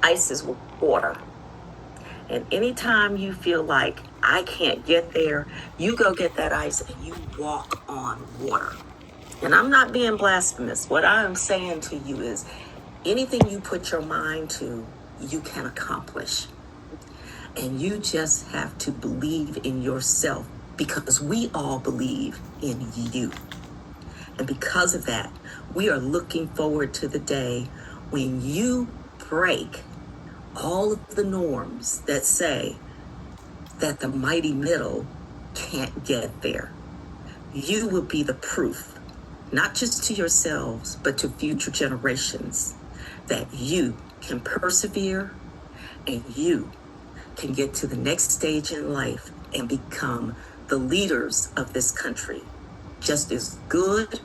Ice is water. And anytime you feel like I can't get there, you go get that ice and you walk on water. And I'm not being blasphemous. What I am saying to you is anything you put your mind to, you can accomplish. And you just have to believe in yourself, because we all believe in you. And because of that, we are looking forward to the day when you break all of the norms that say that the mighty middle can't get there. You will be the proof, not just to yourselves, but to future generations, that you can persevere and you can get to the next stage in life and become the leaders of this country, just as good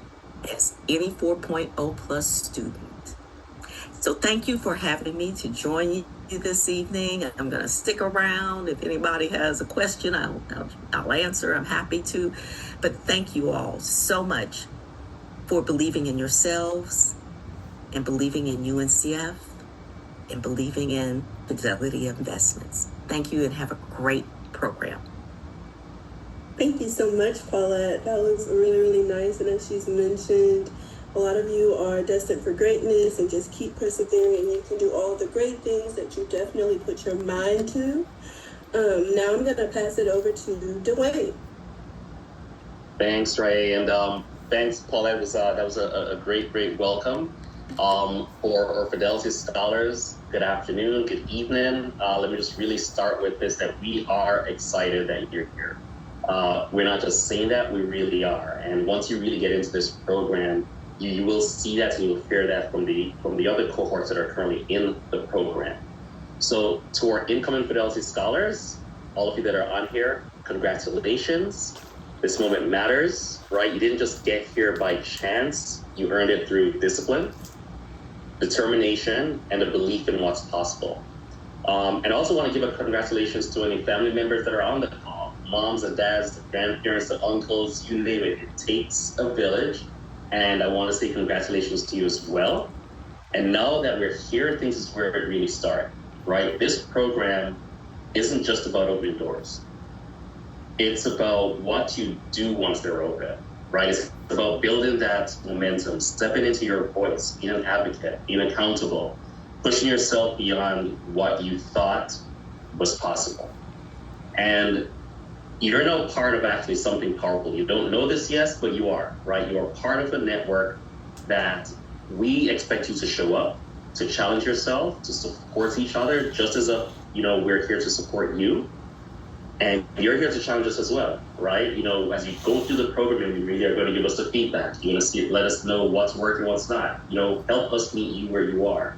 as any 4.0 plus student. So thank you for having me to join you this evening. I'm going to stick around. If anybody has a question, I'll answer. I'm happy to. But thank you all so much for believing in yourselves and believing in UNCF and believing in Fidelity Investments. Thank you and have a great program. Thank you so much, Paulette. That was really, really nice. And as she's mentioned, a lot of you are destined for greatness, and just keep persevering, and you can do all the great things that you definitely put your mind to. Now I'm going to pass it over to Dwayne. Thanks, Ray, and thanks, Paulette. That was a great welcome. For our Fidelity Scholars, good afternoon, good evening. Let me just really start with this, that we are excited that you're here. We're not just saying that, we really are. And once you really get into this program, you will see that and you will hear that from the other cohorts that are currently in the program. So to our incoming Fidelity Scholars, all of you that are on here, congratulations. This moment matters, right? You didn't just get here by chance. You earned it through discipline, determination, and a belief in what's possible. And I also want to give a congratulations to any family members that are on the call. Moms and dads, the grandparents, the uncles, you name it. It takes a village. And I want to say congratulations to you as well. And now that we're here, things is where it really starts, right? This program isn't just about opening doors. It's about what you do once they're open, right? It's about building that momentum, stepping into your voice, being an advocate, being accountable, pushing yourself beyond what you thought was possible. And you're now part of actually something powerful. You don't know this yet, but you are, right? You are part of a network that we expect you to show up, to challenge yourself, to support each other, just as we're here to support you. And you're here to challenge us as well, right? As you go through the program, you really are going to give us the feedback. You're going to let us know what's working, what's not. Help us meet you where you are.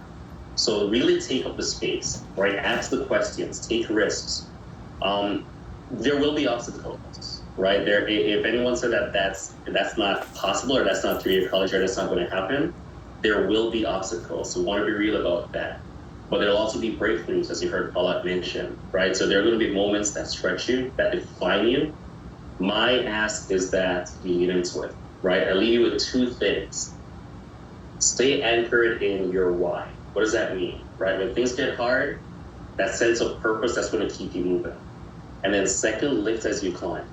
So really take up the space, right? Ask the questions, take risks. There will be obstacles, right? If anyone said that that's not possible, or that's not 3-year college, or that's not going to happen, there will be obstacles. So we want to be real about that. But there'll also be breakthroughs, as you heard Paulette mention, right? So there are going to be moments that stretch you, that define you. My ask is that you lean into it, right? I leave you with 2 things. Stay anchored in your why. What does that mean, right? When things get hard, that sense of purpose, that's going to keep you moving. And then second, lift as you climb,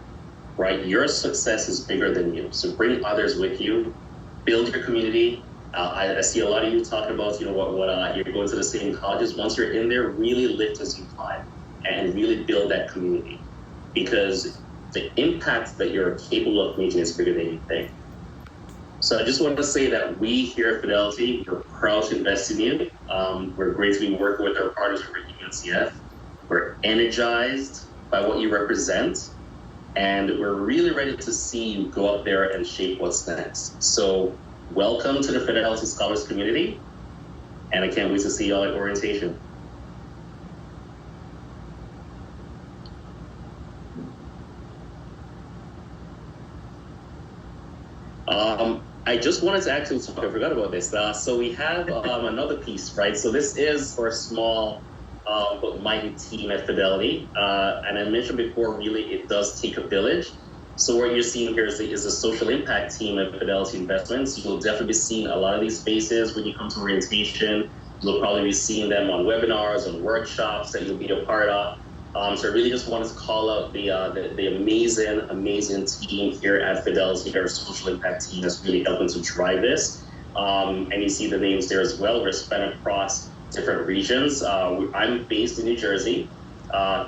right? Your success is bigger than you. So bring others with you, build your community. I see a lot of you talking about, you're going to the same colleges. Once you're in there, really lift as you climb and really build that community, because the impact that you're capable of making is bigger than you think. So I just want to say that we here at Fidelity, we're proud to invest in you. We're great to be working with our partners over at UNCF. We're energized by what you represent, and we're really ready to see you go out there and shape what's next. So welcome to the Fidelity Scholars community, and I can't wait to see you all at orientation. I just wanted to actually talk, I forgot about this. So we have another piece, right? So this is for a small but mighty team at Fidelity. And I mentioned before, really, it does take a village. So what you're seeing here is a social impact team at Fidelity Investments. You will definitely be seeing a lot of these faces when you come to orientation. You'll probably be seeing them on webinars and workshops that you'll be a part of. So I really just wanted to call out the amazing team here at Fidelity, our social impact team that's really helping to drive this. And you see the names there as well. We're spread across different regions. I'm based in New Jersey.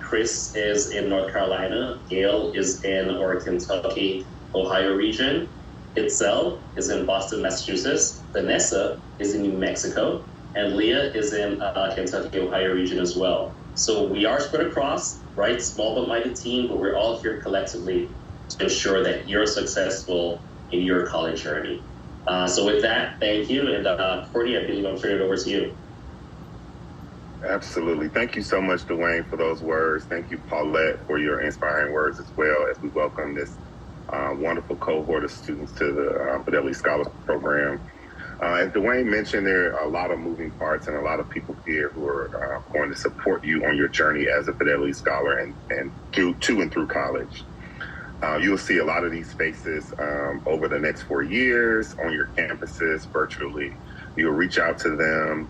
Chris is in North Carolina. Gail is in our Kentucky, Ohio region. Itzel is in Boston, Massachusetts. Vanessa is in New Mexico. And Leah is in Kentucky, Ohio region as well. So we are spread across, right? Small but mighty team, but we're all here collectively to ensure that you're successful in your college journey. So with that, thank you. And Courtney, I believe I'm turning it over to you. Absolutely. Thank you so much, Dwayne, for those words. Thank you, Paulette, for your inspiring words as well, as we welcome this wonderful cohort of students to the Fidelity Scholars Program. As Dwayne mentioned, there are a lot of moving parts and a lot of people here who are going to support you on your journey as a Fidelity Scholar and through college. You will see a lot of these faces over the next 4 years on your campuses virtually. You'll reach out to them.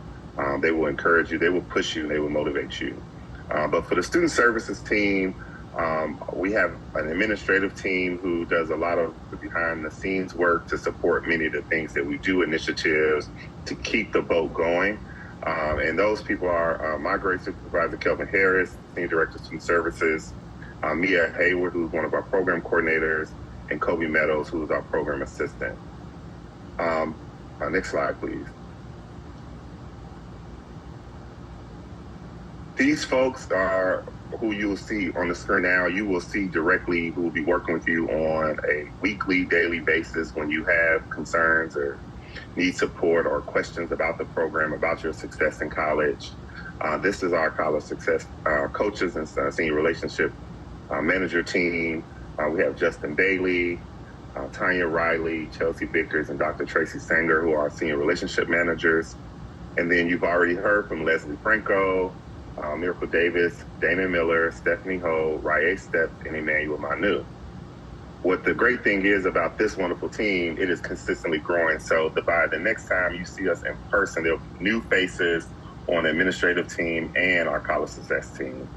They will encourage you. They will push you. They will motivate you. But for the student services team, we have an administrative team who does a lot of behind the scenes work to support many of the things that we do, initiatives to keep the boat going. And those people are my grade supervisor, Kelvin Harris, Senior Director of Student Services, Mia Hayward, who's one of our program coordinators, and Kobe Meadows, who is our program assistant. Next slide, please. These folks are who you will see on the screen now. You will see directly who will be working with you on a weekly, daily basis when you have concerns or need support or questions about the program, about your success in college. This is our college success coaches and senior relationship manager team. We have Justin Bailey, Tanya Riley, Chelsea Vickers, and Dr. Tracy Sanger, who are our senior relationship managers. And then you've already heard from Leslie Franco, Miracle Davis, Damon Miller, Stephanie Ho, Rye Stepp, and Emmanuel Manu. What the great thing is about this wonderful team, it is consistently growing. So by the next time you see us in person, there'll be new faces on the administrative team and our college success team.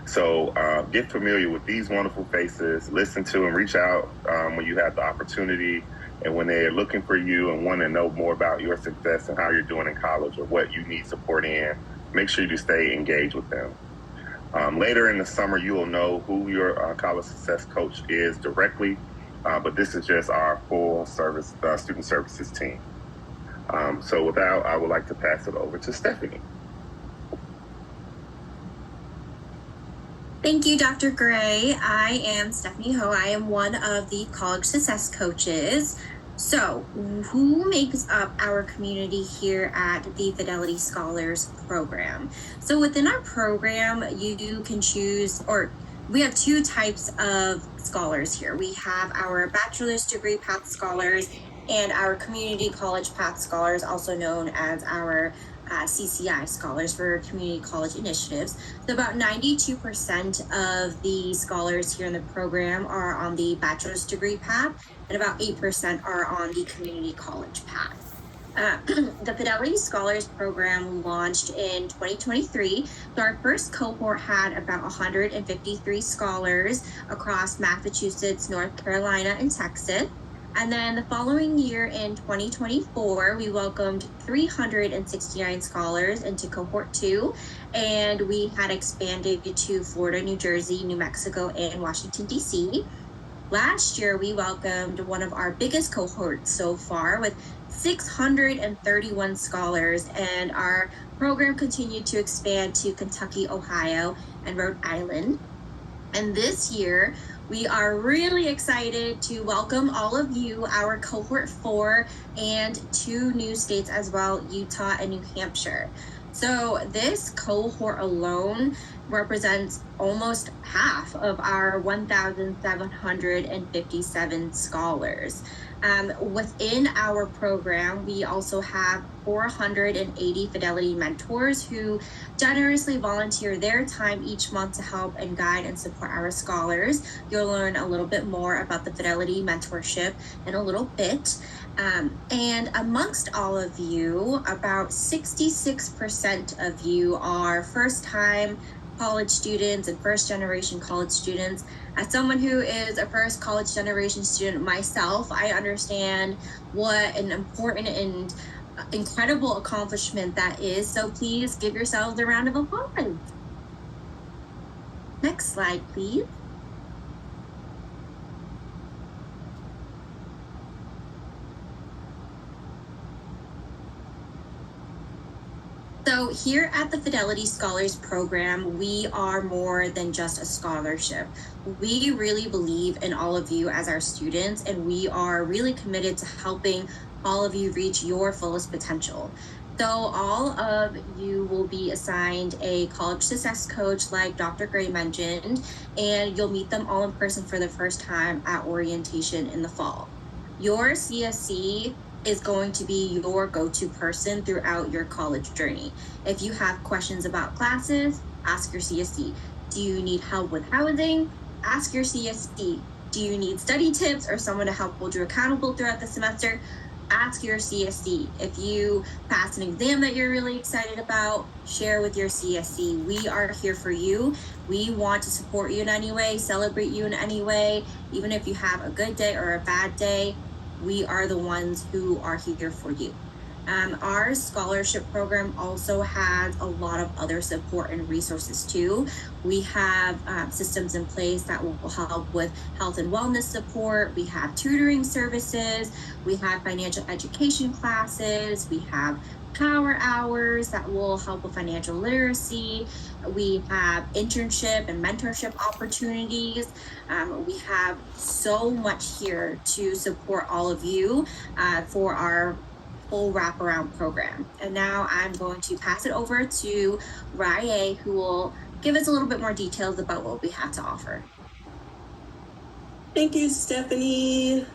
So get familiar with these wonderful faces, listen to and reach out when you have the opportunity and when they're looking for you and want to know more about your success and how you're doing in college or what you need support in. Make sure you stay engaged with them. Later in the summer, you will know who your college success coach is directly, but this is just our full service student services team. So with that, I would like to pass it over to Stephanie. Thank you, Dr. Gray. I am Stephanie Ho. I am one of the college success coaches. So, who makes up our community here at the Fidelity Scholars Program? So within our program, you can choose, or we have two types of scholars here. We have our bachelor's degree path scholars and our community college path scholars, also known as our CCI scholars for community college initiatives. So about 92% of the scholars here in the program are on the bachelor's degree path, and about 8% are on the community college path. The Fidelity Scholars Program launched in 2023. So our first cohort had about 153 scholars across Massachusetts, North Carolina, and Texas. And then the following year in 2024, we welcomed 369 scholars into cohort 2, and we had expanded to Florida, New Jersey, New Mexico, and Washington, D.C. Last year, we welcomed one of our biggest cohorts so far with 631 scholars, and our program continued to expand to Kentucky, Ohio, and Rhode Island. And this year, we are really excited to welcome all of you, our cohort 4, and 2 new states as well, Utah and New Hampshire. So this cohort alone represents almost half of our 1,757 scholars. Within our program, we also have 480 Fidelity mentors who generously volunteer their time each month to help and guide and support our scholars. You'll learn a little bit more about the Fidelity mentorship in a little bit. And amongst all of you, about 66% of you are first-time college students and first-generation college students. As someone who is a first college generation student myself, I understand what an important and incredible accomplishment that is. So please give yourselves a round of applause. Next slide, please. So here at the Fidelity Scholars Program, we are more than just a scholarship. We really believe in all of you as our students, and we are really committed to helping all of you reach your fullest potential. So all of you will be assigned a college success coach like Dr. Gray mentioned, and you'll meet them all in person for the first time at orientation in the fall. Your CSC is going to be your go-to person throughout your college journey. If you have questions about classes, ask your CSC. Do you need help with housing? Ask your CSC. Do you need study tips or someone to help hold you accountable throughout the semester? Ask your CSC. If you pass an exam that you're really excited about, share with your CSC. We are here for you. We want to support you in any way, celebrate you in any way. Even if you have a good day or a bad day, we are the ones who are here for you. Our scholarship program also has a lot of other support and resources too. We have systems in place that will help with health and wellness support. We have tutoring services. We have financial education classes. We have power hours that will help with financial literacy. We have internship and mentorship opportunities. We have so much here to support all of you for our full wraparound program. And now I'm going to pass it over to Rye, who will give us a little bit more details about what we have to offer. Thank you, Stephanie.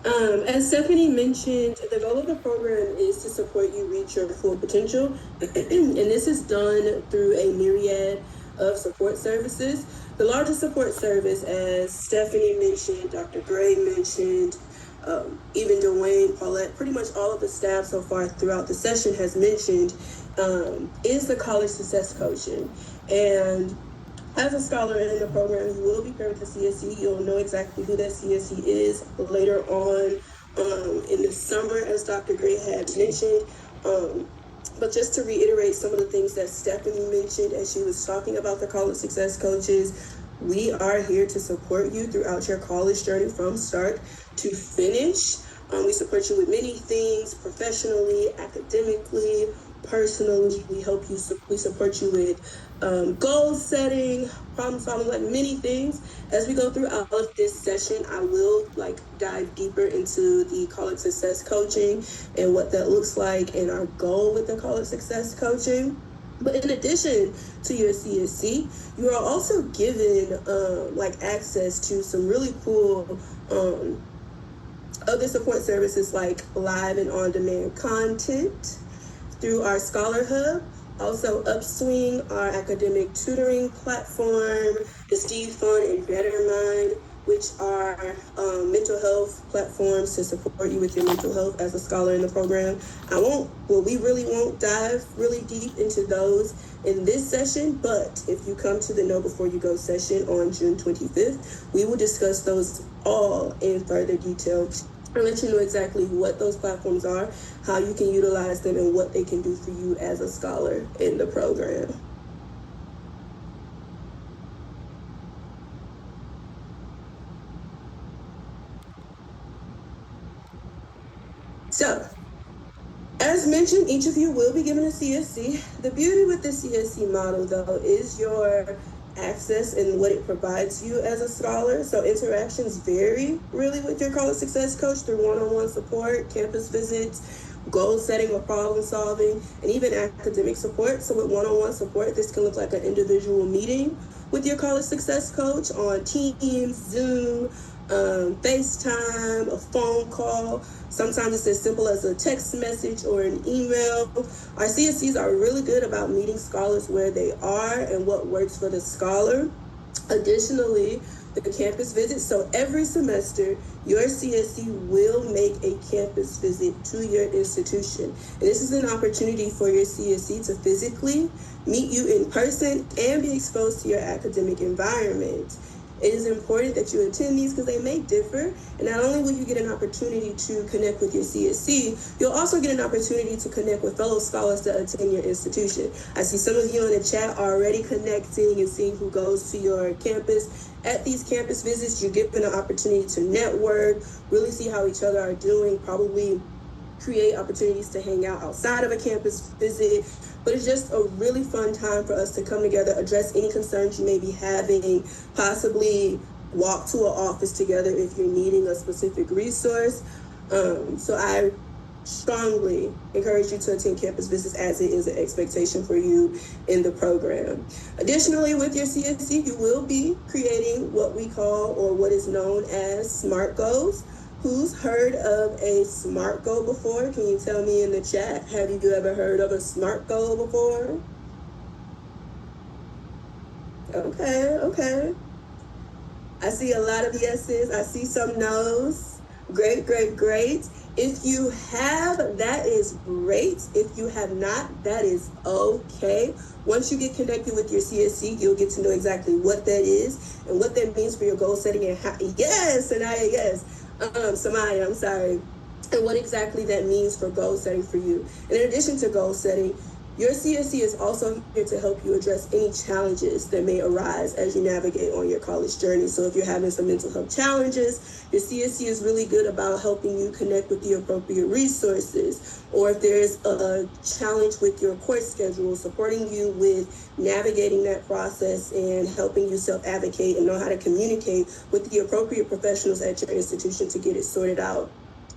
As Stephanie mentioned, the goal of the program is to support you reach your full potential, and this is done through a myriad of support services. The largest support service, as Stephanie mentioned, Dr. Gray mentioned, even Dwayne, Paulette, pretty much all of the staff so far throughout the session has mentioned, is the college success coaching. And as a scholar in the program, you will be paired with the CSC. You'll know exactly who that CSC is later on in the summer, as Dr. Gray had mentioned. But just to reiterate some of the things that Stephanie mentioned as she was talking about the college success coaches, we are here to support you throughout your college journey from start to finish. We support you with many things, professionally, academically, personally. We support you with goal setting, problem solving, like many things. As we go through all of this session, I will dive deeper into the college success coaching and what that looks like and our goal with the college success coaching. But in addition to your CSC, you are also given access to some really cool other support services like live and on-demand content through our Scholar Hub. Also Upswing, our academic tutoring platform, the Steve Fun and Better Mind, which are mental health platforms to support you with your mental health as a scholar in the program. We really won't dive really deep into those in this session, but if you come to the Know Before You Go session on June 25th, we will discuss those all in further detail and let you know exactly what those platforms are, how you can utilize them, and what they can do for you as a scholar in the program. So, as mentioned, each of you will be given a CSC. The beauty with the CSC model, though, is your access and what it provides you as a scholar. So interactions vary really with your college success coach through one-on-one support, campus visits, goal setting or problem solving, and even academic support. So with one-on-one support, this can look like an individual meeting with your college success coach on Teams, Zoom, FaceTime, a phone call. Sometimes it's as simple as a text message or an email. Our CSCs are really good about meeting scholars where they are and what works for the scholar. Additionally, the campus visit. So every semester, your CSC will make a campus visit to your institution. And this is an opportunity for your CSC to physically meet you in person and be exposed to your academic environment. It is important that you attend these because they may differ. And not only will you get an opportunity to connect with your CSC, you'll also get an opportunity to connect with fellow scholars that attend your institution. I see some of you in the chat already connecting and seeing who goes to your campus. At these campus visits, you're given an opportunity to network, really see how each other are doing, probably create opportunities to hang out outside of a campus visit. But it's just a really fun time for us to come together, address any concerns you may be having, possibly walk to an office together if you're needing a specific resource. So I strongly encourage you to attend campus visits as it is an expectation for you in the program. Additionally, with your CSC, you will be creating what we call, or what is known as, SMART goals. Who's heard of a SMART goal before? Can you tell me in the chat? Have you ever heard of a SMART goal before? Okay. I see a lot of yeses. I see some no's. Great. If you have, that is great. If you have not, that is okay. Once you get connected with your CSC, you'll get to know exactly what that is and what that means for your goal setting and how, yes, Anaya, yes. Samaya, I'm sorry, and what exactly that means for goal setting for you. And in addition to goal setting, your CSC is also here to help you address any challenges that may arise as you navigate on your college journey. So if you're having some mental health challenges, your CSC is really good about helping you connect with the appropriate resources. Or if there's a challenge with your course schedule, supporting you with navigating that process and helping you self-advocate and know how to communicate with the appropriate professionals at your institution to get it sorted out.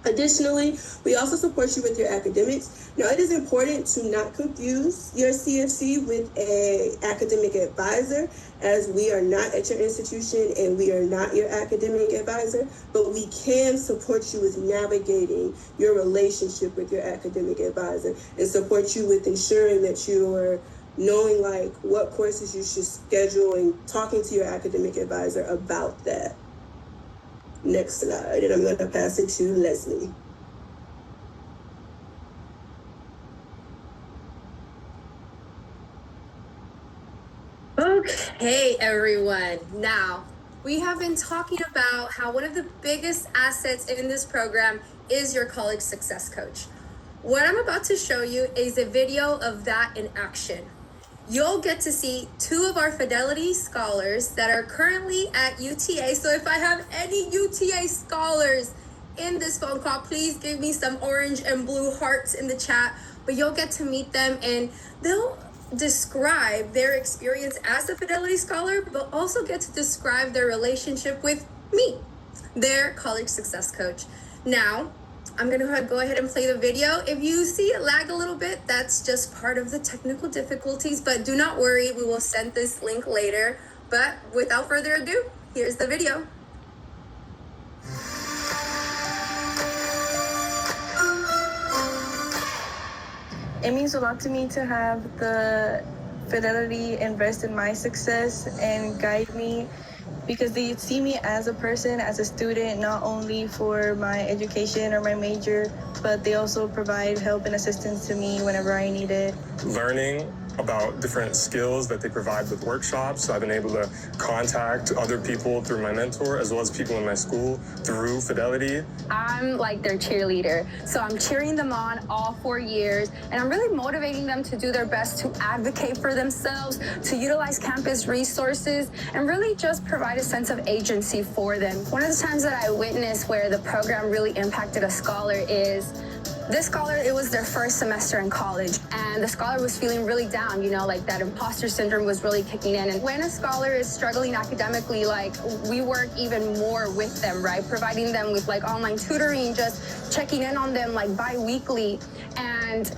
Additionally, we also support you with your academics. Now, it is important to not confuse your CFC with an academic advisor, as we are not at your institution and we are not your academic advisor, but we can support you with navigating your relationship with your academic advisor and support you with ensuring that you're knowing like what courses you should schedule and talking to your academic advisor about that. Next slide, and I'm going to pass it to Leslie. Okay, everyone. Now, we have been talking about how one of the biggest assets in this program is your college success coach. What I'm about to show you is a video of that in action. You'll get to see two of our Fidelity scholars that are currently at UTA. So if I have any UTA scholars in this phone call, please give me some orange and blue hearts in the chat. But you'll get to meet them and they'll describe their experience as a Fidelity scholar, but also get to describe their relationship with me, their college success coach. Now, I'm gonna go ahead and play the video. If you see it lag a little bit, that's just part of the technical difficulties, but do not worry, we will send this link later. But without further ado, here's the video. It means a lot to me to have the Fidelity invest in my success and guide me, because they see me as a person, as a student, not only for my education or my major, but they also provide help and assistance to me whenever I need it. Learning about different skills that they provide with workshops. So I've been able to contact other people through my mentor, as well as people in my school through Fidelity. I'm like their cheerleader. So I'm cheering them on all 4 years, and I'm really motivating them to do their best to advocate for themselves, to utilize campus resources, and really just provide a sense of agency for them. One of the times that I witnessed where the program really impacted a scholar is this scholar, it was their first semester in college, and the scholar was feeling really down, you know, like that imposter syndrome was really kicking in. And when a scholar is struggling academically, like, we work even more with them, right? Providing them with like online tutoring, just checking in on them like bi-weekly. And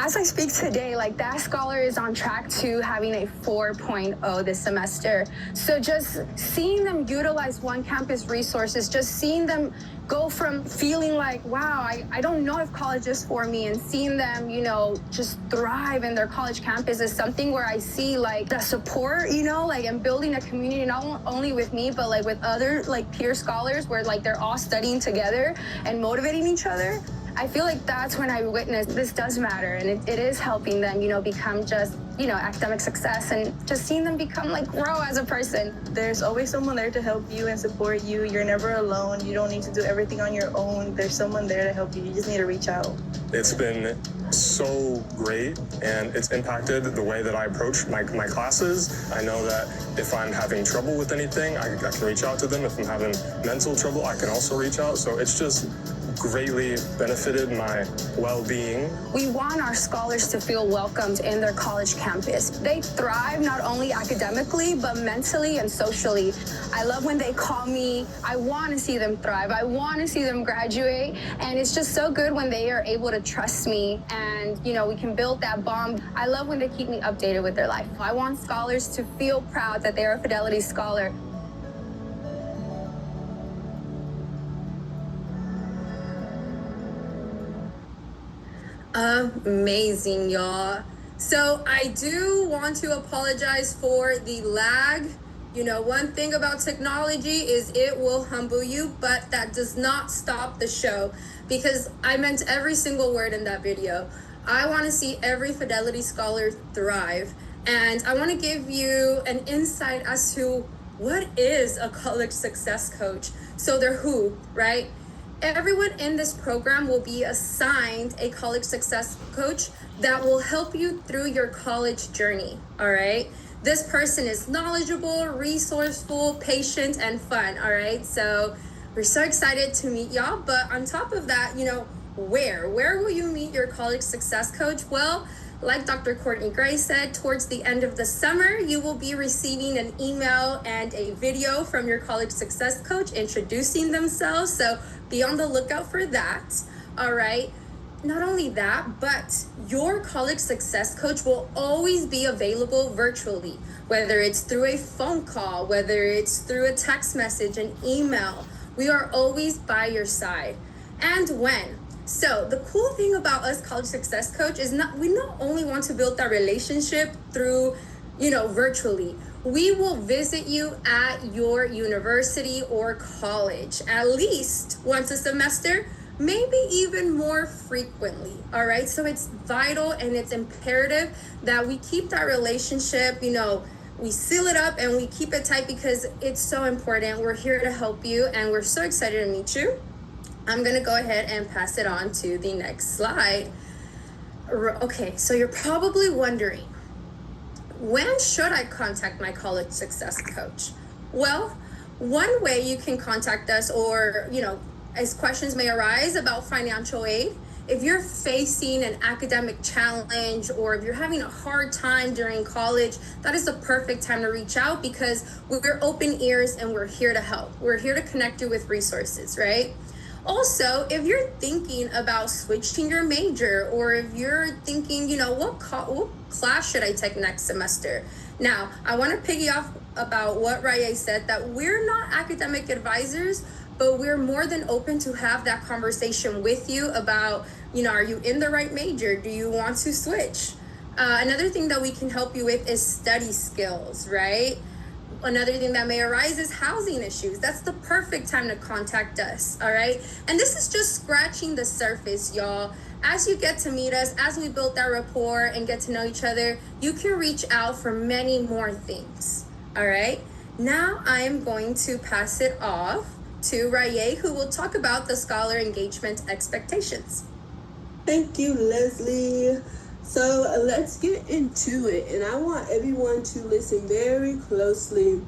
as I speak today, like that scholar is on track to having a 4.0 this semester. So just seeing them utilize One Campus resources, just seeing them go from feeling like, wow, I don't know if college is for me, and seeing them, you know, just thrive in their college campus is something where I see like the support, you know, like, and building a community not only with me, but like with other like peer scholars where like they're all studying together and motivating each other. I feel like that's when I witnessed this does matter, and it is helping them, you know, become just, you know, academic success, and just seeing them become like grow as a person. There's always someone there to help you and support you. You're never alone. You don't need to do everything on your own. There's someone there to help you. You just need to reach out. It's been so great, and it's impacted the way that I approach my classes. I know that if I'm having trouble with anything, I can reach out to them. If I'm having mental trouble, I can also reach out. So it's just greatly benefited my well-being. We want our scholars to feel welcomed in their college campus. They thrive not only academically, but mentally and socially. I love when they call me. I want to see them thrive. I want to see them graduate. And it's just so good when they are able to trust me and, you know, we can build that bond. I love when they keep me updated with their life. I want scholars to feel proud that they are a Fidelity Scholar. Amazing, y'all. So I do want to apologize for the lag. You know, one thing about technology is it will humble you, but that does not stop the show, because I meant every single word in that video. I want to see every Fidelity Scholar thrive, and I want to give you an insight as to what is a college success coach. So they're who, right? Everyone in this program will be assigned a college success coach that will help you through your college journey, all right? This person is knowledgeable, resourceful, patient, and fun, all right? So we're so excited to meet y'all, but on top of that, you know, where will you meet your college success coach? Well, like Dr. Courtney Gray said, towards the end of the summer, you will be receiving an email and a video from your college success coach introducing themselves. So be on the lookout for that, all right? Not only that, but your college success coach will always be available virtually, whether it's through a phone call, whether it's through a text message, an email. We are always by your side. And when? So the cool thing about us college success coach is we not only want to build that relationship through, you know, virtually. We will visit you at your university or college at least once a semester, maybe even more frequently, all right? So it's vital and it's imperative that we keep that relationship, you know, we seal it up and we keep it tight because it's so important. We're here to help you and we're so excited to meet you. I'm gonna go ahead and pass it on to the next slide. Okay, so you're probably wondering, when should I contact my college success coach? Well, one way you can contact us, or, you know, as questions may arise about financial aid, if you're facing an academic challenge or if you're having a hard time during college, that is the perfect time to reach out because we're open ears and we're here to help. We're here to connect you with resources, right? Also, if you're thinking about switching your major, or if you're thinking, you know, what class should I take next semester? Now, I want to piggy off about what Raye said, that we're not academic advisors, but we're more than open to have that conversation with you about, you know, are you in the right major? Do you want to switch? Another thing that we can help you with is study skills, right? Another thing that may arise is housing issues. That's the perfect time to contact us, all right? And this is just scratching the surface, y'all. As you get to meet us, as we build that rapport and get to know each other, you can reach out for many more things, all right? Now I am going to pass it off to Raye, who will talk about the scholar engagement expectations. Thank you, Leslie. So let's get into it, and I want everyone to listen very closely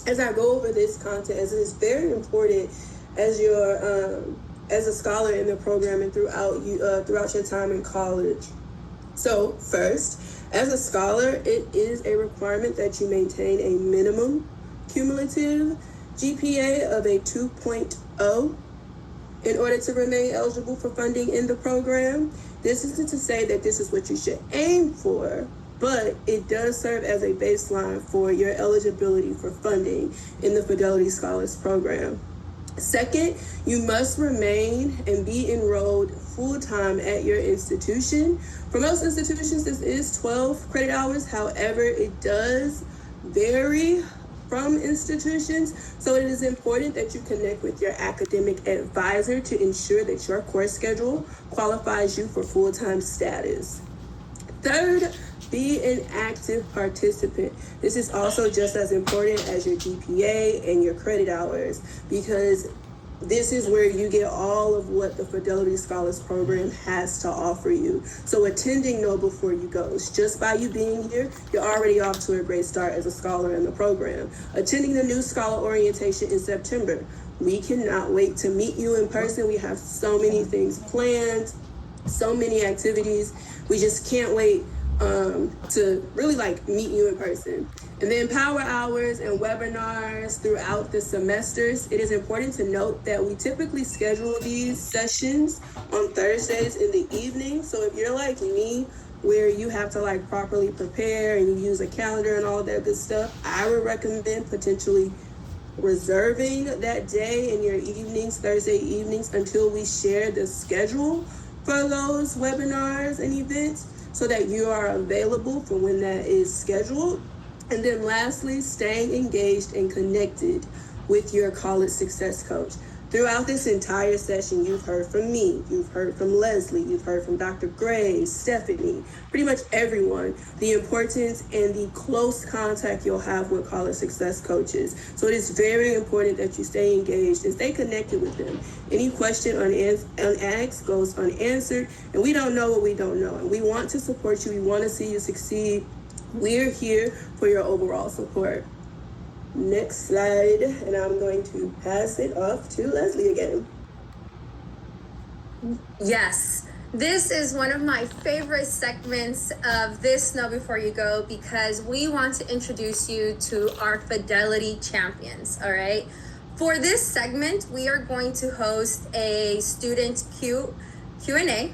as I go over this content, as it is very important as your as a scholar in the program and throughout your time in college. So first, as a scholar, it is a requirement that you maintain a minimum cumulative GPA of a 2.0 in order to remain eligible for funding in the program. This isn't to say that this is what you should aim for, but it does serve as a baseline for your eligibility for funding in the Fidelity Scholars Program. Second, you must remain and be enrolled full-time at your institution. For most institutions, this is 12 credit hours. However, it does vary from institutions, so it is important that you connect with your academic advisor to ensure that your course schedule qualifies you for full-time status. Third, be an active participant. This is also just as important as your GPA and your credit hours, because this is where you get all of what the Fidelity Scholars Program has to offer you. So attending Know Before You Goes, just by you being here, you're already off to a great start as a scholar in the program. Attending the new scholar orientation in September. We cannot wait to meet you in person. We have so many things planned, so many activities. We just can't wait to really meet you in person. And then power hours and webinars throughout the semesters. It is important to note that we typically schedule these sessions on Thursdays in the evening. So if you're like me, where you have to properly prepare and you use a calendar and all that good stuff, I would recommend potentially reserving that day in your evenings, Thursday evenings, until we share the schedule for those webinars and events, so that you are available for when that is scheduled. And then lastly, staying engaged and connected with your college success coach. Throughout this entire session, you've heard from me, you've heard from Leslie, you've heard from Dr. Gray, Stephanie, pretty much everyone, the importance and the close contact you'll have with college success coaches. So it is very important that you stay engaged and stay connected with them. Any question unasked goes unanswered, and we don't know what we don't know. And we want to support you, we want to see you succeed. We're here for your overall support. Next slide, and I'm going to pass it off to Leslie again. Yes, this is one of my favorite segments of this Know Before You Go, because we want to introduce you to our Fidelity champions, all right? For this segment, we are going to host a student Q&A.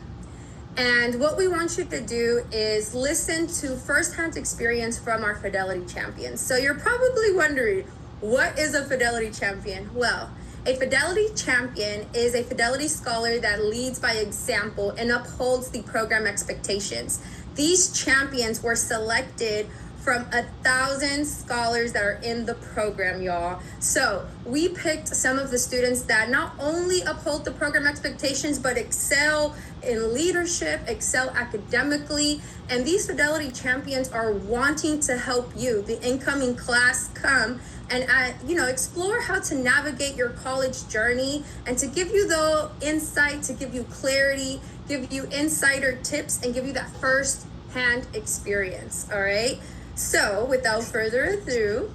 And what we want you to do is listen to firsthand experience from our Fidelity champions. So you're probably wondering, what is a Fidelity champion? Well, a Fidelity champion is a Fidelity scholar that leads by example and upholds the program expectations. These champions were selected from 1,000 scholars that are in the program, y'all. So we picked some of the students that not only uphold the program expectations, but excel in leadership, excel academically. And these Fidelity champions are wanting to help you, the incoming class, come and explore how to navigate your college journey, and to give you the insight, to give you clarity, give you insider tips, and give you that first-hand experience, all right? So without further ado,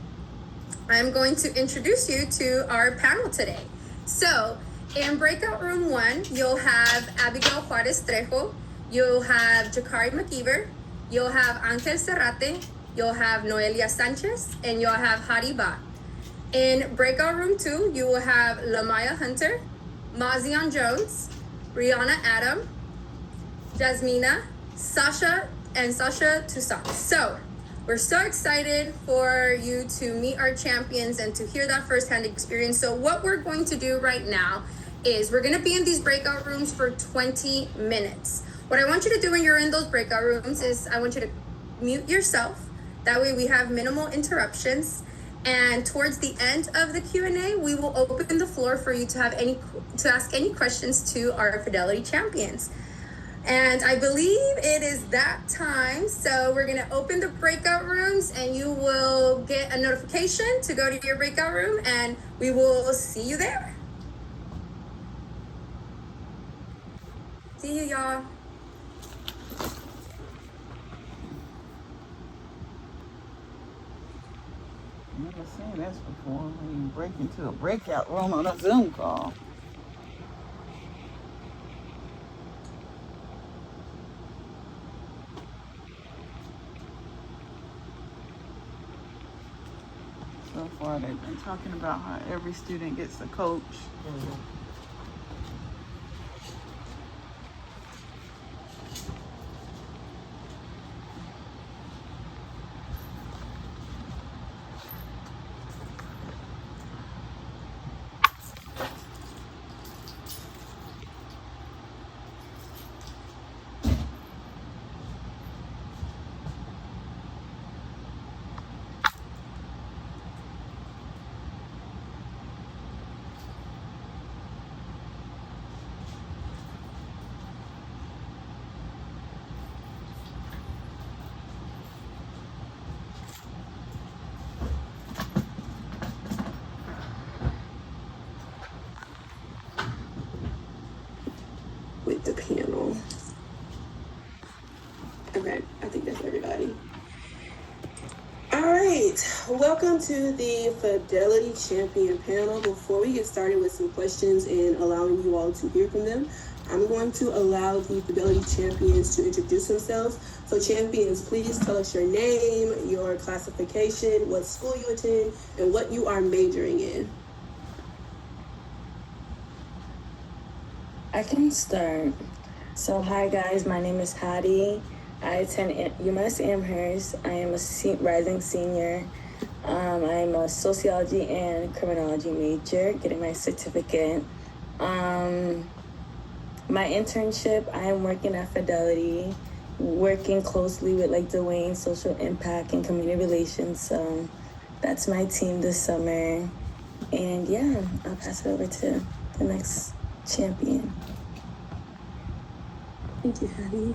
I'm going to introduce you to our panel today. So in breakout room 1, you'll have Abigail Juarez Trejo, you'll have Jakari McKeever, you'll have Angel Serrate, you'll have Noelia Sanchez, and you'll have Hadi Ba. In breakout room 2, you will have Lamaya Hunter, Mazion Jones, Rihanna Adam, Jasmina, Sasha Toussaint. So we're so excited for you to meet our champions and to hear that firsthand experience. So what we're going to do right now is we're going to be in these breakout rooms for 20 minutes. What I want you to do when you're in those breakout rooms is I want you to mute yourself. That way we have minimal interruptions. And towards the end of the Q&A, we will open the floor for you to ask any questions to our Fidelity champions. And I believe it is that time. So we're going to open the breakout rooms, and you will get a notification to go to your breakout room, and we will see you there. See you, y'all. I've never seen this before, when you break into a breakout room on a Zoom call. So far, they've been talking about how every student gets a coach. right, welcome to the Fidelity Champion panel. Before we get started with some questions and allowing you all to hear from them, I'm going to allow the Fidelity Champions to introduce themselves. So champions, please tell us your name, your classification, what school you attend, and what you are majoring in. I can start. So, hi guys, my name is Hadi. I attend UMass Amherst. I am a rising senior. I'm a sociology and criminology major, getting my certificate. My internship, I am working at Fidelity, working closely with like Dwayne, social impact and community relations. So that's my team this summer. And yeah, I'll pass it over to the next champion. Thank you, Hadi.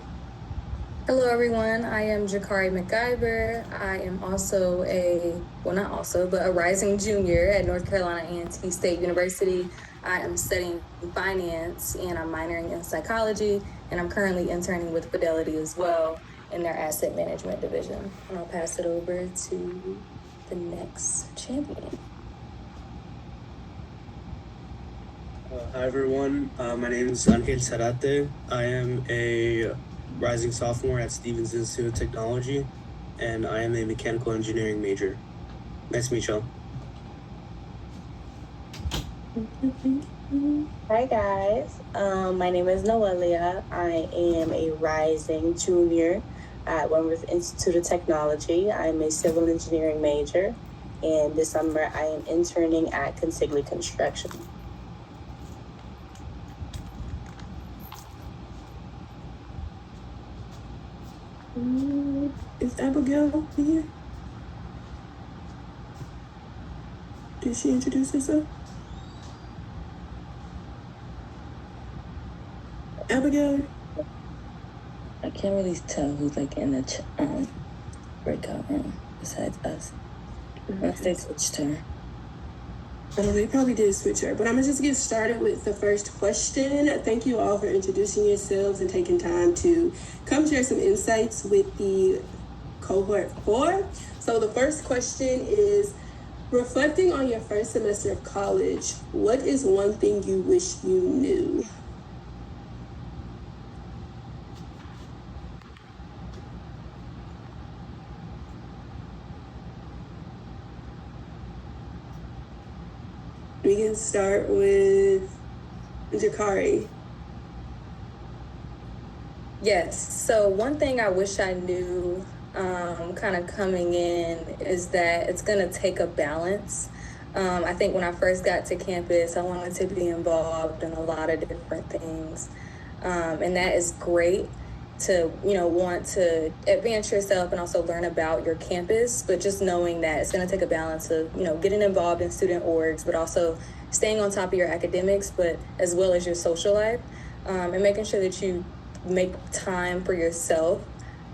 Hello everyone, I am Jakari McIver. I am also a rising junior at North Carolina A&T State University. I am studying finance and I'm minoring in psychology, and I'm currently interning with Fidelity as well in their asset management division. And I'll pass it over to the next champion. Hi everyone, my name is Angel Zarate. I am a rising sophomore at Stevens Institute of Technology, and I am a mechanical engineering major. Nice to meet y'all. Hi guys, my name is Noelia. I am a rising junior at Wentworth Institute of Technology. I am a civil engineering major, and this summer I am interning at Consigli Construction. Is Abigail here? Did she introduce herself? Abigail? I can't really tell who's like in the breakout room besides us. Unless they switched her. Oh, they probably did switch her, but I'm gonna just get started with the first question. Thank you all for introducing yourselves and taking time to come share some insights with the cohort 4. So the first question is, reflecting on your first semester of college, what is one thing you wish you knew? We can start with Jakari. Yes, so one thing I wish I knew kind of coming in is that it's going to take a balance. I think when I first got to campus, I wanted to be involved in a lot of different things. And that is great to, want to advance yourself and also learn about your campus, but just knowing that it's going to take a balance of, getting involved in student orgs, but also staying on top of your academics, but as well as your social life, and making sure that you make time for yourself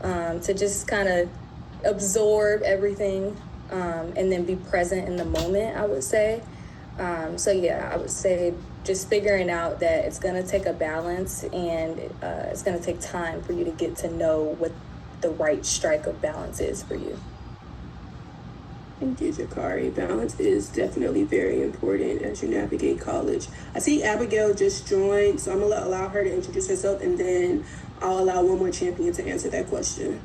to just kind of absorb everything and then be present in the moment, I would say. So yeah, I would say just figuring out that it's going to take a balance and it's going to take time for you to get to know what the right strike of balance is for you. Thank you, Jakari. Balance is definitely very important as you navigate college. I see Abigail just joined, so I'm going to allow her to introduce herself, and then I'll allow one more champion to answer that question.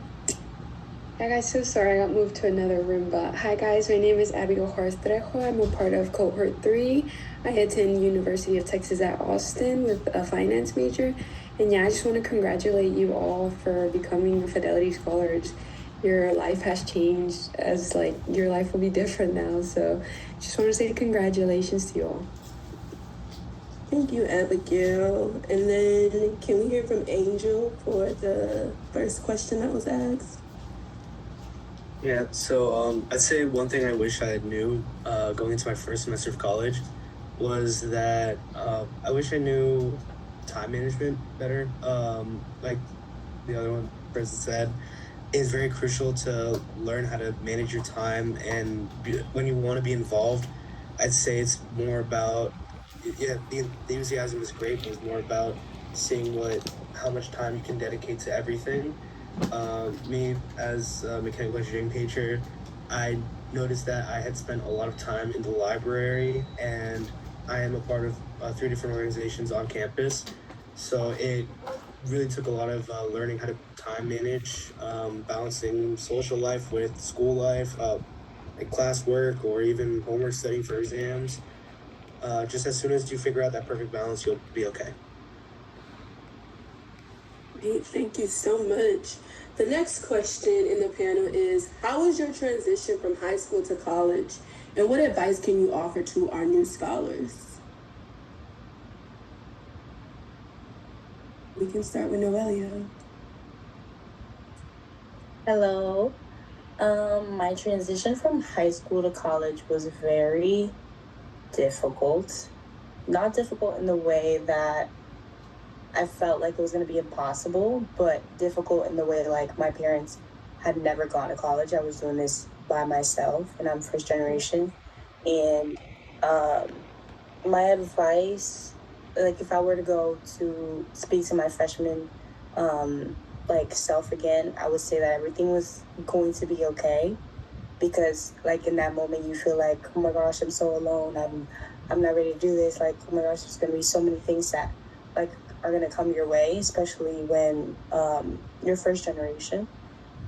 Hi guys, so sorry I got moved to another room, but hi guys, my name is Abigail Trejo. I'm a part of cohort 3. I attend University of Texas at Austin with a finance major. And yeah, I just want to congratulate you all for becoming Fidelity Scholars. Your life has changed, as your life will be different now. So just want to say congratulations to you all. Thank you, Abigail. And then can we hear from Angel for the first question that was asked? Yeah, so I'd say one thing I wish I knew going into my first semester of college was that I wish I knew time management better. Like the other one person said, it's very crucial to learn how to manage your time, and when you want to be involved, I'd say it's more about, the enthusiasm is great, but it's more about seeing how much time you can dedicate to everything. Me as a mechanical engineering major, I noticed that I had spent a lot of time in the library, and I am a part of 3 different organizations on campus. So it really took a lot of learning how to time manage, balancing social life with school life, like classwork or even homework, studying for exams. Just as soon as you figure out that perfect balance, you'll be okay. Great, thank you so much. The next question in the panel is, how was your transition from high school to college? And what advice can you offer to our new scholars? We can start with Noelia. Hello. My transition from high school to college was very difficult. Not difficult in the way that I felt like it was going to be impossible, but difficult in the way like my parents had never gone to college. I was doing this by myself, and I'm first generation. And my advice, like if I were to go to speak to my freshman like self again, I would say that everything was going to be okay, because like in that moment you feel like, oh my gosh, I'm so alone. I'm not ready to do this. Like, oh my gosh, there's going to be so many things that like are going to come your way, especially when you're first generation.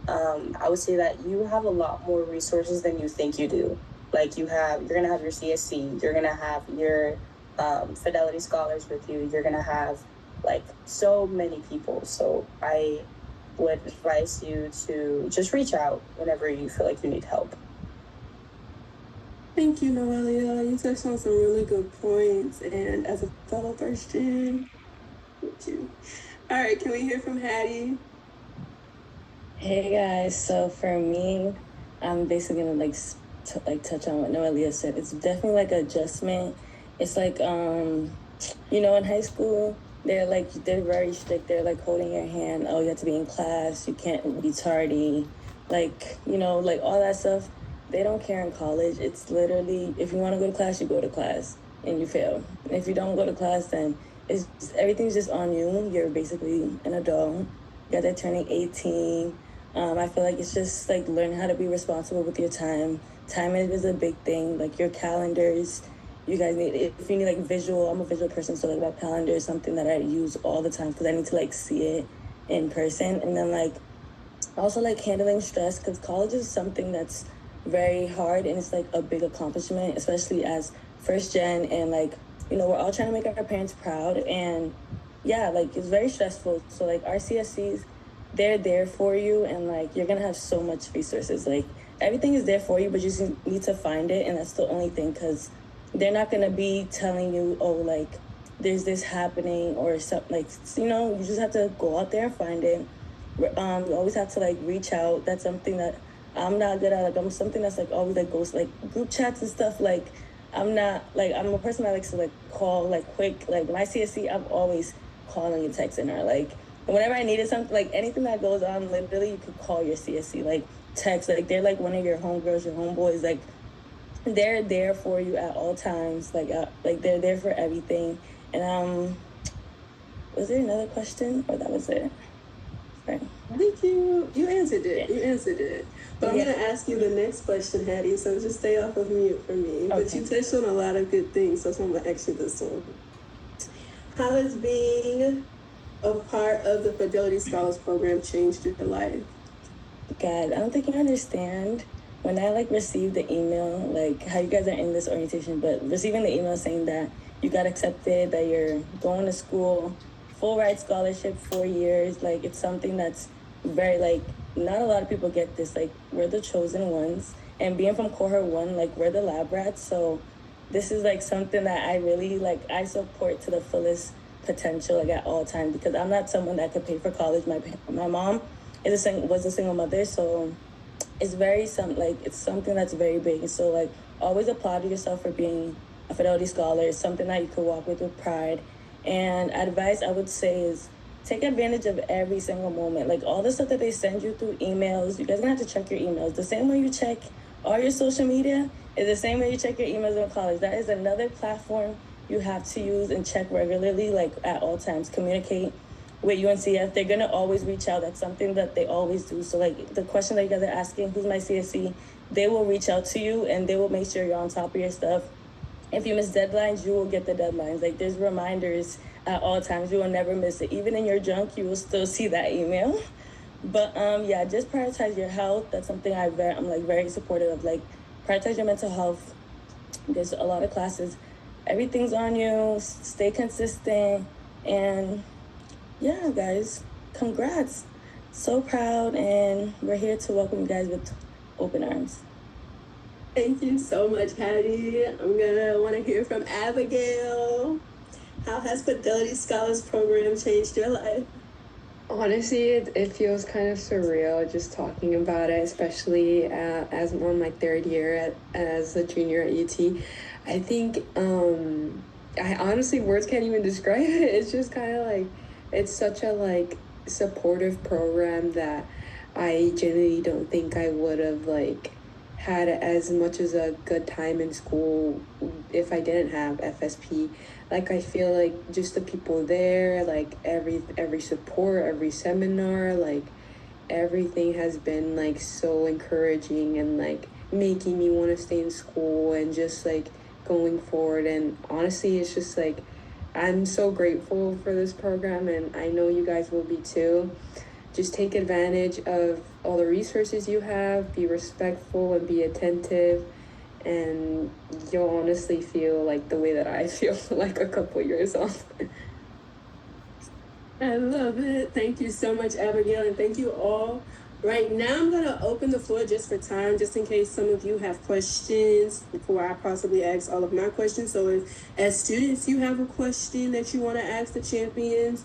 I would say that you have a lot more resources than you think you do. Like you're going to have your CSC, you're going to have your Fidelity Scholars with you, you're going to have like so many people. So I would advise you to just reach out whenever you feel like you need help. Thank you, Noelia. You touched on some really good points, and as a fellow first gen, thank you. All right, can we hear from Hattie? Hey guys, so for me, I'm basically gonna touch on what Noelia said. It's definitely like an adjustment. It's like in high school they're very strict. They're like holding your hand. Oh, you have to be in class. You can't be tardy. Like all that stuff. They don't care in college. It's literally, if you want to go to class, you go to class and you fail. And if you don't go to class, then everything's just on you. You're basically an adult. You guys are turning 18. I feel like it's just like learning how to be responsible with your time. Time is a big thing. Like your calendars, you guys need, if you need like visual, I'm a visual person, so like my calendar is something that I use all the time because I need to like see it in person. And then like also like handling stress, because college is something that's very hard and it's like a big accomplishment, especially as first gen, and like we're all trying to make our parents proud, and yeah, like it's very stressful. So like our CSCs, they're there for you, and like you're gonna have so much resources. Like everything is there for you, but you just need to find it, and that's the only thing, because they're not gonna be telling you, oh, like there's this happening or something. Like you just have to go out there and find it. You always have to like reach out. That's something that I'm not good at. Like I'm something that's like always like goes like group chats and stuff. Like I'm not like, I'm a person that likes to like call like quick. Like my CSC, I'm always calling and texting her. Like whenever I needed something, like anything that goes on, literally you could call your CSC, like text. Like they're like one of your homegirls, your homeboys. Like they're there for you at all times. Like they're there for everything. And was there another question, or that was it? Right. I think you answered it. You answered it. But I'm going to ask you the next question, Hattie, so just stay off of mute for me. Okay. But you touched on a lot of good things, so I'm going to ask you this one. How has being a part of the Fidelity Scholars Program changed your life? God, I don't think you understand. When I like received the email, like how you guys are in this orientation, but receiving the email saying that you got accepted, that you're going to school, full ride scholarship, 4 years, like it's something that's very like, not a lot of people get this. Like we're the chosen ones, and being from cohort 1, like we're the lab rats. So this is like something that I really like, I support to the fullest potential, like at all times, because I'm not someone that could pay for college. My mom was a single mother, so it's it's something that's very big. So like always applaud yourself for being a Fidelity Scholar. It's something that you could walk with pride. And advice I would say is take advantage of every single moment. Like all the stuff that they send you through emails, you guys are gonna have to check your emails. The same way you check all your social media is the same way you check your emails in college. That is another platform you have to use and check regularly, like at all times. Communicate with UNCF, they're gonna always reach out. That's something that they always do. So like the question that you guys are asking, who's my CSC, they will reach out to you and they will make sure you're on top of your stuff. If you miss deadlines, you will get the deadlines. Like there's reminders at all times. You will never miss it. Even in your junk, you will still see that email. But yeah, just prioritize your health. That's something I'm like very supportive of. Like prioritize your mental health. There's a lot of classes. Everything's on you. Stay consistent. And yeah, guys, congrats. So proud, and we're here to welcome you guys with open arms. Thank you so much, Hattie. I'm gonna want to hear from Abigail. How has Fidelity Scholars Program changed your life? Honestly, it feels kind of surreal just talking about it, especially as I'm on my third year as a junior at UT. I think, I honestly, words can't even describe it. It's just kind of like, it's such a like supportive program that I genuinely don't think I would have like had as much as a good time in school if I didn't have FSP. Like I feel like just the people there, like every support, every seminar, like everything has been like so encouraging and like making me want to stay in school and just like going forward. And honestly, it's just like I'm so grateful for this program, and I know you guys will be too. Just take advantage of all the resources you have, be respectful and be attentive, and you'll honestly feel like the way that I feel like a couple years off. I love it. Thank you so much, Abigail, and thank you all. Right now, I'm going to open the floor just for time, just in case some of you have questions before I possibly ask all of my questions. So if, as students, you have a question that you want to ask the champions,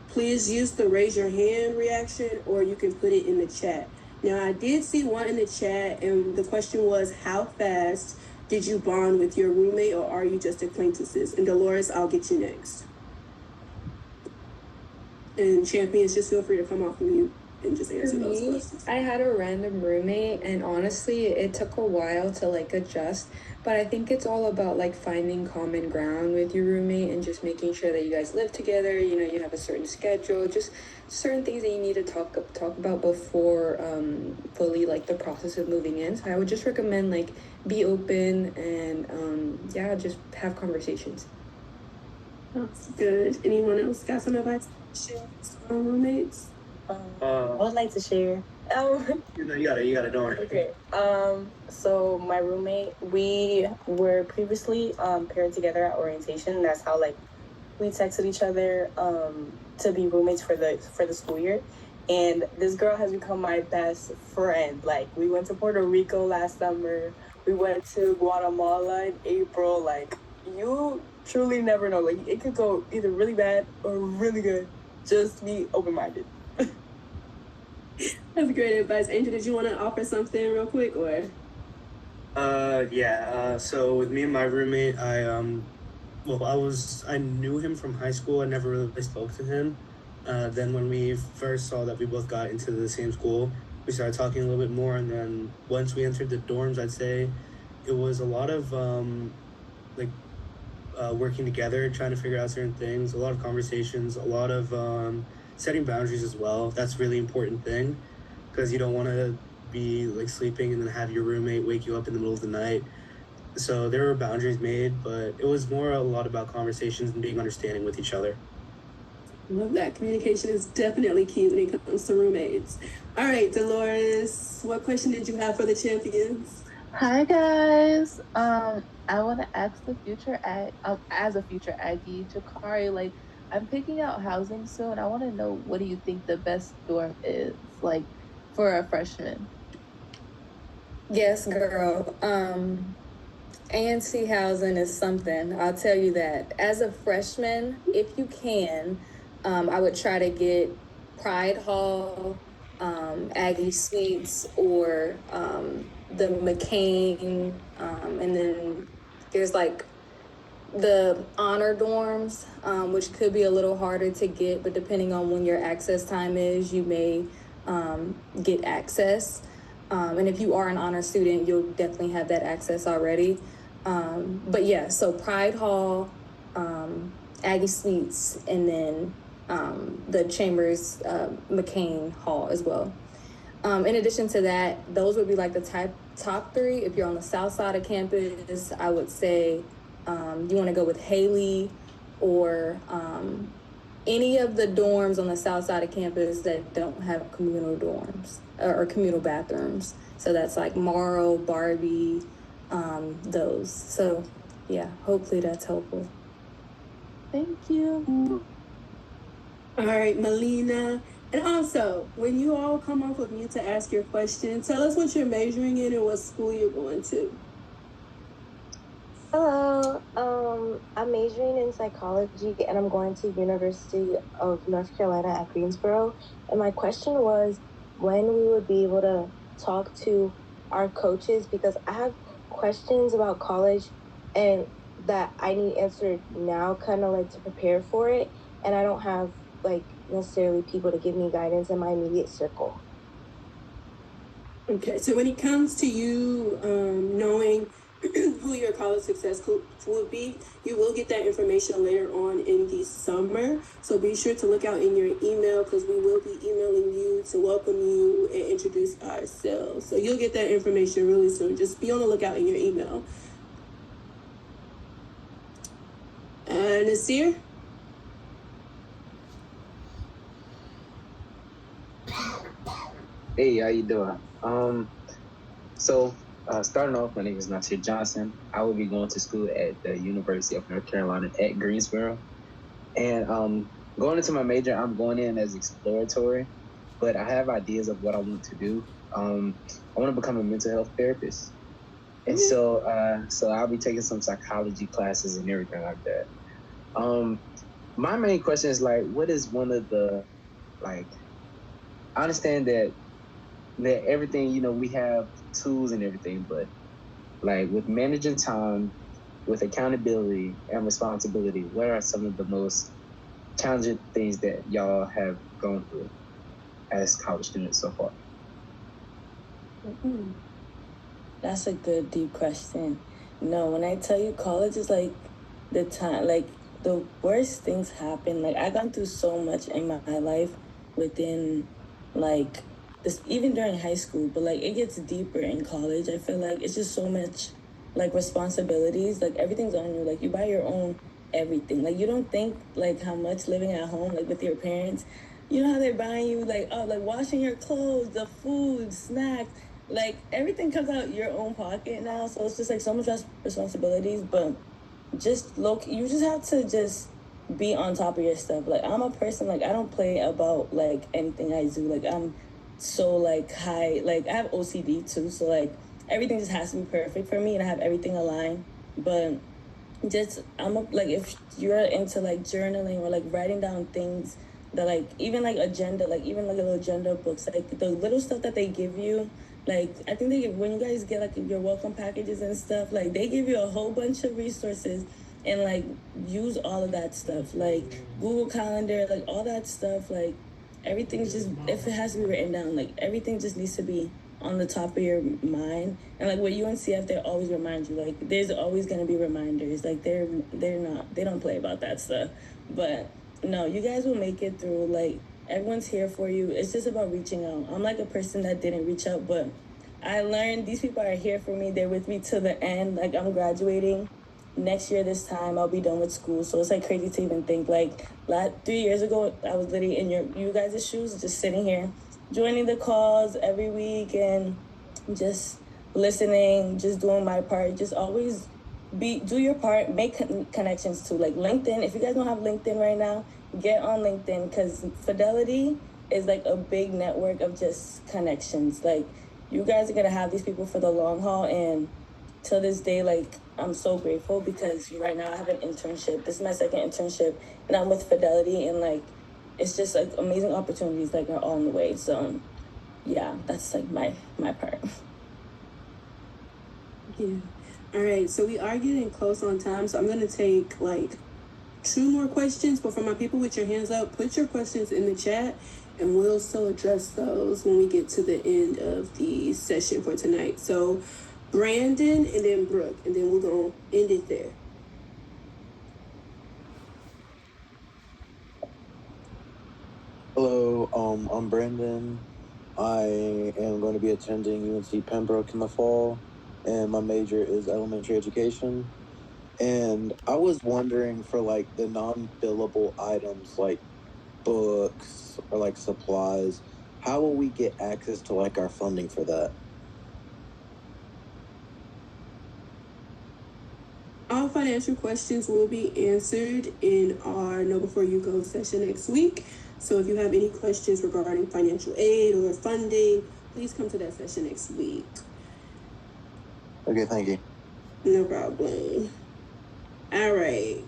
please use the raise your hand reaction, or you can put it in the chat. Now, I did see one in the chat, and the question was, how fast did you bond with your roommate, or are you just acquaintances? And Dolores, I'll get you next. And champions, just feel free to come off mute and just answer those questions. I had a random roommate, and honestly, it took a while to like adjust, but I think it's all about like finding common ground with your roommate and just making sure that you guys live together. You know, you have a certain schedule, just certain things that you need to talk about before fully like the process of moving in. So I would just recommend like be open and yeah, just have conversations. That's good. Anyone else got some advice on roommates? I would like to share. You gotta know her. Okay. So my roommate, we were previously paired together at orientation. That's how like we texted each other to be roommates for the school year. And this girl has become my best friend. Like we went to Puerto Rico last summer. We went to Guatemala in April. Like you truly never know. Like it could go either really bad or really good. Just be open-minded. That's great advice. Angel, did you want to offer something real quick, or? So with me and my roommate, I knew him from high school. I never really spoke to him. Then when we first saw that we both got into the same school, we started talking a little bit more. And then once we entered the dorms, I'd say it was a lot of working together, trying to figure out certain things, a lot of conversations, a lot of setting boundaries as well. That's a really important thing, because you don't want to be like sleeping and then have your roommate wake you up in the middle of the night. So there were boundaries made, but it was more a lot about conversations and being understanding with each other. Love that. Communication is definitely key when it comes to roommates. All right, Dolores, what question did you have for the champions? Hi guys. I want to ask the future as a future Aggie, Jakari, like I'm picking out housing soon. I want to know, what do you think the best dorm is, like for a freshman? Yes, girl. ANC housing is something. I'll tell you that. As a freshman, if you can, I would try to get Pride Hall, Aggie Suites, or the McCain, and then there's like the honor dorms, which could be a little harder to get, but depending on when your access time is, you may get access. And if you are an honor student, you'll definitely have that access already. But yeah, so Pride Hall, Aggie Suites, and then the Chambers McCain Hall as well. In addition to that, those would be like the top three. If you're on the south side of campus, I would say you want to go with Haley or any of the dorms on the south side of campus that don't have communal dorms or communal bathrooms. So that's like Morrow, Barbie, those. So yeah, hopefully that's helpful. Thank you. All right, Melina. And also, when you all come off of mute to ask your question, tell us what you're majoring in and what school you're going to. Hello, I'm majoring in psychology and I'm going to University of North Carolina at Greensboro. And my question was when we would be able to talk to our coaches, because I have questions about college and that I need answered now, kind of like to prepare for it. And I don't have like necessarily people to give me guidance in my immediate circle. Okay, so when it comes to you knowing who your college success coach will be, you will get that information later on in the summer. So be sure to look out in your email because we will be emailing you to welcome you and introduce ourselves. So you'll get that information really soon. Just be on the lookout in your email. Nasir? Hey, how you doing? Starting off, my name is Nasir Johnson. I will be going to school at the University of North Carolina at Greensboro. And going into my major, I'm going in as exploratory, but I have ideas of what I want to do. I want to become a mental health therapist. And so I'll be taking some psychology classes and everything like that. My main question is like, what is one of the, like, I understand that everything, we have tools and everything, but like with managing time, with accountability and responsibility, what are some of the most challenging things that y'all have gone through as college students so far? That's a good, deep question. No, when I tell you college is like the time, like the worst things happen. Like I've gone through so much in my life within like this, even during high school, but like it gets deeper in college. I feel like it's just so much like responsibilities, like everything's on you. Like you buy your own everything. Like you don't think like how much living at home, like with your parents, you know how they're buying you like, oh, like washing your clothes, the food, snacks, like everything comes out your own pocket now. So it's just like so much responsibilities, but just you just have to just be on top of your stuff. Like I'm a person, like I don't play about like anything I do. Like I'm so like high, like I have OCD too, so like everything just has to be perfect for me and I have everything aligned. But just like if you're into like journaling or like writing down things that like even like agenda, like even like a little agenda books, like the little stuff that they give you, like I think they give, when you guys get like your welcome packages and stuff, like they give you a whole bunch of resources and like use all of that stuff, like Google Calendar, like all that stuff, like everything's just, if it has to be written down, like everything just needs to be on the top of your mind. And like with UNCF, they always remind you, like there's always going to be reminders, like they don't play about that stuff. But no, you guys will make it through. Like everyone's here for you. It's just about reaching out. I'm like a person that didn't reach out, but I learned these people are here for me. They're with me to the end. Like I'm graduating next year this time. I'll be done with school. So it's like crazy to even think, like 3 years ago, I was literally in you guys' shoes, just sitting here, joining the calls every week and just listening, just doing my part. Just always do your part, make connections too. Like LinkedIn, if you guys don't have LinkedIn right now, get on LinkedIn, because Fidelity is like a big network of just connections. Like you guys are gonna have these people for the long haul, and till this day, like I'm so grateful because right now I have an internship. This is my second internship and I'm with Fidelity, and like it's just like amazing opportunities like are all on the way. So yeah, that's like my part. Yeah. All right, so we are getting close on time, so I'm going to take like 2 more questions. But for my people with your hands up, put your questions in the chat and we'll still address those when we get to the end of the session for tonight. So Brandon and then Brooke, and then we're going to end it there. Hello, I'm Brandon. I am going to be attending UNC Pembroke in the fall, and my major is elementary education. And I was wondering for like the non-billable items like books or like supplies, how will we get access to like our funding for that? All financial questions will be answered in our Know Before You Go session next week. So if you have any questions regarding financial aid or funding, please come to that session next week. Okay, thank you. No problem. All right.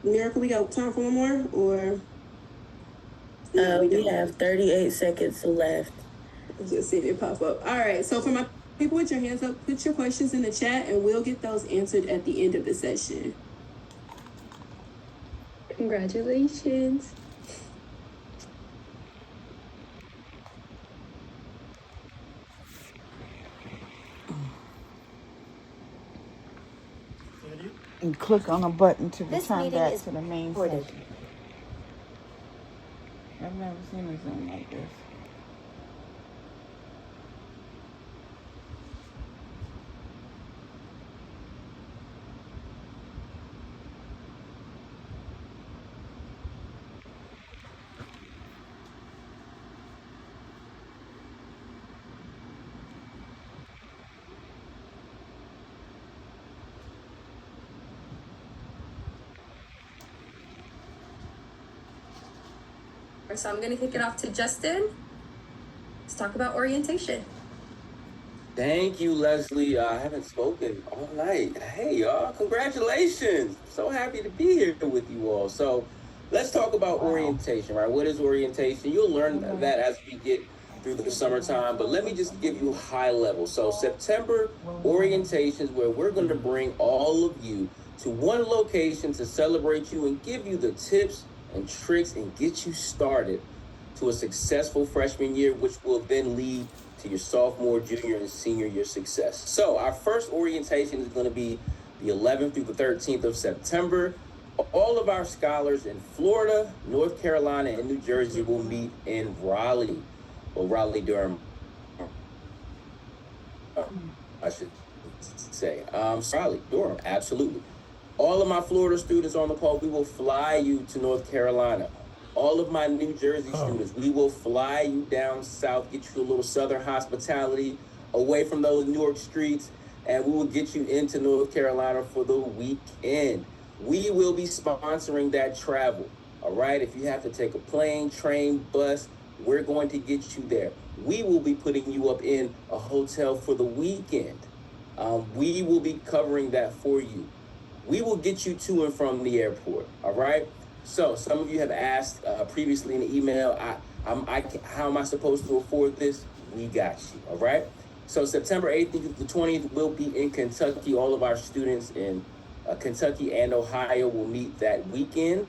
Miracle, we got time for one more, or? No, we have 38 seconds left. Just see it pop up. All right. So for my people with your hands up, put your questions in the chat, and we'll get those answered at the end of the session. Congratulations. And click on a button to return back to the main session. I've never seen a Zoom like this. So I'm gonna kick it off to Justin. Let's talk about orientation. Thank you, Leslie. I haven't spoken all night. Hey, y'all, congratulations. So happy to be here with you all. So let's talk about orientation, right? What is orientation? You'll learn that as we get through the summertime, but let me just give you high level. So September orientation is where we're going to bring all of you to one location to celebrate you and give you the tips and tricks and get you started to a successful freshman year, which will then lead to your sophomore, junior, and senior year success. So our first orientation is going to be the 11th through the 13th of September. All of our scholars in Florida, North Carolina, and New Jersey will meet in Raleigh, or Raleigh-Durham, I should say. Raleigh-Durham, absolutely. All of my Florida students on the call, we will fly you to North Carolina. All of my New Jersey students, we will fly you down south, get you a little southern hospitality away from those New York streets, and we will get you into North Carolina for the weekend. We will be sponsoring that travel, all right? If you have to take a plane, train, bus, we're going to get you there. We will be putting you up in a hotel for the weekend. We will be covering that for you. We will get you to and from the airport, all right? So some of you have asked previously in the email, how am I supposed to afford this? We got you, all right? So September 8th through the 20th, we'll be in Kentucky. All of our students in Kentucky and Ohio will meet that weekend.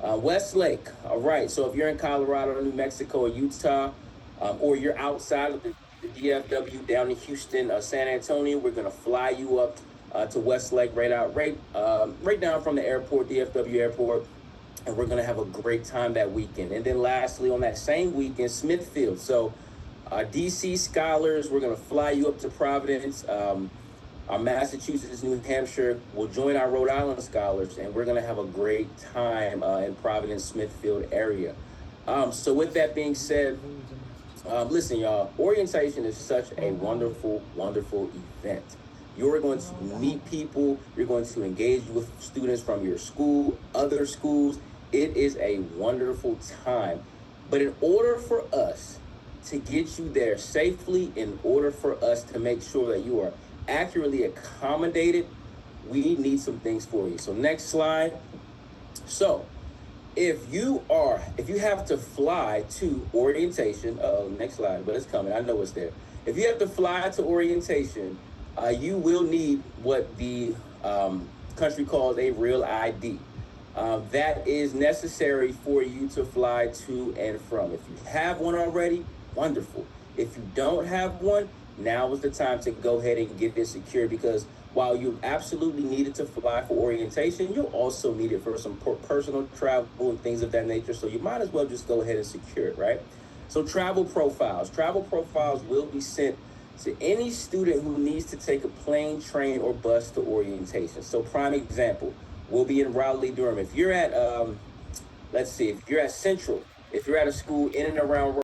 Westlake, all right. So if you're in Colorado, New Mexico, or Utah, or you're outside of the DFW down in Houston, San Antonio, we're gonna fly you up to Westlake right down from the airport, DFW airport, and we're gonna have a great time that weekend. And then lastly, on that same weekend, Smithfield. So DC scholars, we're gonna fly you up to Providence. Our Massachusetts, New Hampshire will join our Rhode Island scholars, and we're gonna have a great time in Providence, Smithfield area. So with that being said, listen, y'all, orientation is such a wonderful, wonderful event. You're going to meet people, you're going to engage with students from your school, other schools. It is a wonderful time. But in order for us to get you there safely, in order for us to make sure that you are accurately accommodated, we need some things for you. So next slide. So if you have to fly to orientation, next slide, but it's coming, I know it's there. If you have to fly to orientation, you will need what the country calls a real ID. That is necessary for you to fly to and from. If you have one already, wonderful. If you don't have one, now is the time to go ahead and get this secured, because while you absolutely needed to fly for orientation, you'll also need it for some personal travel and things of that nature. So you might as well just go ahead and secure it, right? So travel profiles will be sent to any student who needs to take a plane, train, or bus to orientation. So prime example, we'll be in Raleigh-Durham. If you're at, let's see, if you're at Central, if you're at a school in and around